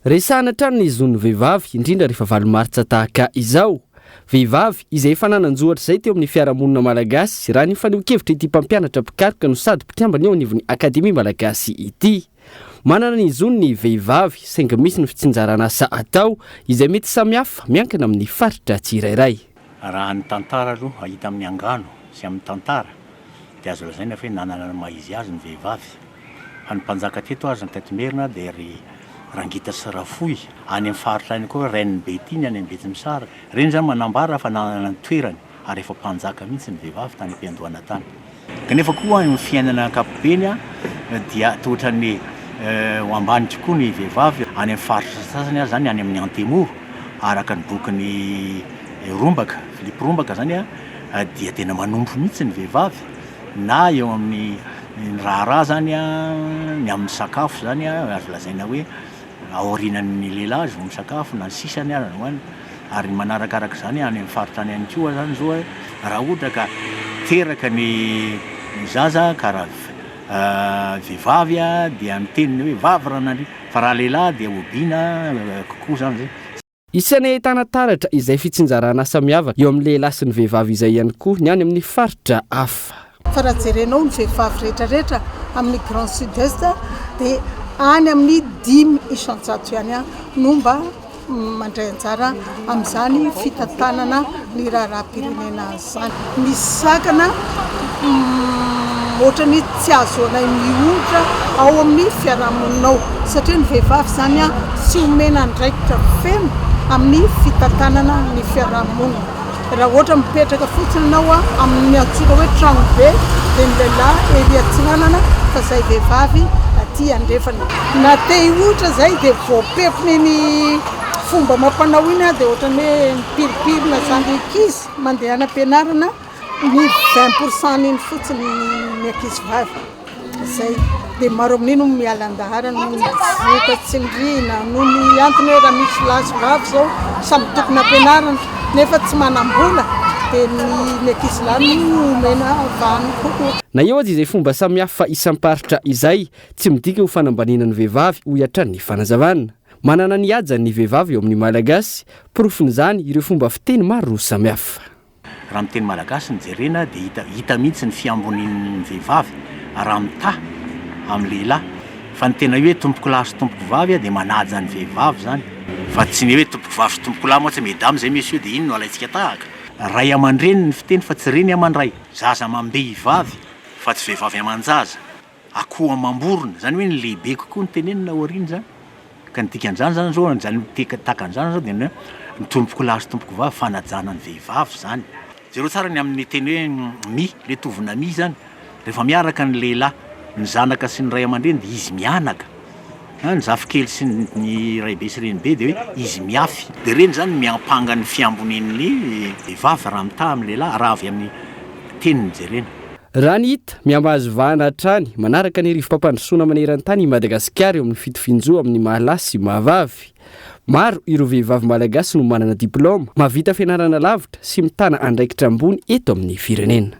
Resahana trano ny zon'ny vehivavy indrindra rehefa valomaritra tahaka izao. Vehivavy izay efa nananjohatra izay teo amin'ny fiarahamonina malagasy raha ny faneho-kevitra ity mpampianatra mpikaroka no sady mpitiambana eo anivon'ny akademia malagasy ity. Manana ny zony ny vehivavy saingy misy ny fitsinjarana asa atao izay mety samihafa miankina amin'ny faritra tsirairay. Raha ny tantara aloha ahita amin'ny angano sy amin'ny tantara dia azo lazaina fa hoe nanana maizy azy ny vehivavy. Fa ny mpanjaka teto azy ny Tatimerina dia ry Rangita sy Rafoy any amin'ny faritra any koa Reniny Betiny any amin'ny Betsimisara. Reny zany manambara fa nanana ny toerany ary efa mpanjaka mihitsy ny vehivavy tany am-piandohana tany. Kanefa koa ny fiainana ankapobeny dia tohatra ny ho ambany tokoa ny vehivavy any amin'ny faritra sasany zany any amin'ny Antemoro araka ny bokin'ny Rombaka, Philippe Rombaka zany dia tena manompo mihitsy ny vehivavy na eo amin'ny raharaha zany ny amin'ny sakafo zany azo lazaina hoe aorinan'ny lehilahy azy vao misakafo na ny sisany hoany ary manarakaraka zany any amin'ny faritra any koa zany zao raha ohatra ka teraka ny zaza karaha vehivavy dia miteniny hoe vavy raha nandry fa raha lehilahy dia obiana kokoa zany zay. Isany ahitana taratra izay fitsinjarana samiavaka eo amin'ny lehilahy sy ny vehivavy izay ihany koa ny any amin'ny faritra hafa. Fa raha jerenao ny vehivavy rehetrarehetra amin'ny Grand Sud-Est dia any amin'ny 5 isan-jato ihany no mba mandray anjara amin'izany fitantanana ny raharaham-pirenena zany. Misy sakana ohatra ny tsy azo anay mihoatra ao amin'ny fiarahamoninao satria ny vehivavy zany tsy omena andraikitra feno amin'ny fitantanana ny fiarahamonina. Raha ohatra mipetraka fotsiny ianao amin'ny antsoina hoe trano be dia ny lehilahy ery atsinanana fa izay vehivavy aty andrefana. Na te hihoatra izay dia voapepiny ny fomba mampanao iny dia ohatran'ny hoe mipiripirina zany ankizy mandeha any am-pianarana ny 20% iny fotsiny ny ankizy vavy. Izay dia maro amin'iny no miala andahara no voka tsindriana no ny antony hoe raha misy lahy sy vavy izao samy tokony ampianarana nefa tsy manam-bola dia ny ankizy lahy no omena vahany kokoa. Na eo azy izay fomba samihafa isam-paritra izay tsy midika ho fanambanina ny vehivavy ho hiatran'ny fanazavana. Manana ny haja ny vehivavy eo amin'ny malagasy, porofin'izany ireo fomba fiteny maro samihafa. Raha miteny malagasy ny jerena dia hita mihitsy ny fiamboniny vehivavy raha mita amin'ny lehilahy. Fa ny tena hoe tompoko lahy sy tompoko vavy dia manaja ny vehivavy zany. Fa tsy ny hoe tompoko vavy sy tompoko lahy moa mesdames zay messieurs dia iny no alaitsika tahaka. Ray aman-dreny ny fiteny fa tsy reny aman-dray. Zaza amam-behivavy fa tsy vehivavy aman-jaza. Akoho amam-borona zany hoe ny lehibe kokoa ny tenenina aoriana zany. Ka ny dikan'izany zany zao zany takan'izany zao dia ny tompoko lahy sy tompoko vavy fanajana ny vehivavy zany. Zero tsara ny amin'ny teny hoe le tovina zany rehefa miaraka ny lehilahy ny zanaka sy ny ray aman-dreny dia izy mianaka. Ny zafikely sy ny raibe sy renibe dia hoe izy miafy. Dia reny zany miampanga ny fiambonin'ny vehivavy raha mitaha amin'ny lehilahy raha avy amin'ny teniny jerena. Raha ny hita miambazo vahana hatrany manaraka ny rivo-pampandrosoana maneran-tany i Madagasikara eo amin'ny fitofinjo amin'ny mahalahy sy mahavavy. Maro ireo vehivavy malagasy no manana diplôma, mahavita fianarana lavitra sy mitana andraikitra ambony eto amin'ny firenena.